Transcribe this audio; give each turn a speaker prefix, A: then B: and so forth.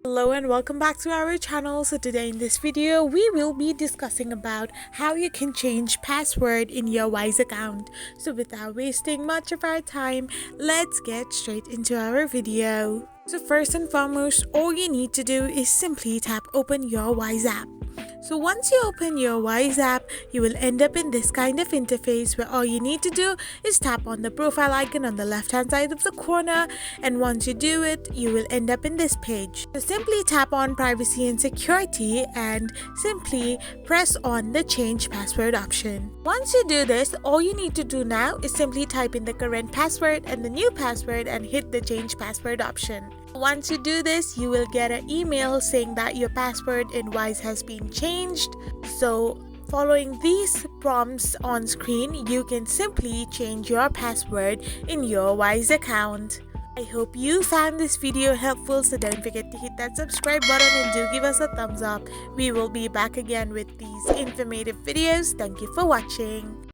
A: Hello and welcome back to our channel. So today in this video we will be discussing about how you can change password in your Wise account. So without wasting much of our time, let's get straight into our video. So first and foremost, all you need to do is simply tap open your Wise app. So once you open your Wise app, you will end up in this kind of interface where all you need to do is tap on the profile icon on the left hand side of the corner, and once you do it, you will end up in this page. So simply tap on privacy and security and simply press on the change password option. Once you do this, all you need to do now is simply type in the current password and the new password and hit the change password option. Once you do this, you will get an email saying that your password in Wise has been changed. So following these prompts on screen, you can simply change your password in your Wise account. I hope you found this video helpful, so don't forget to hit that subscribe button and do give us a thumbs up. We will be back again with these informative videos. Thank you for watching.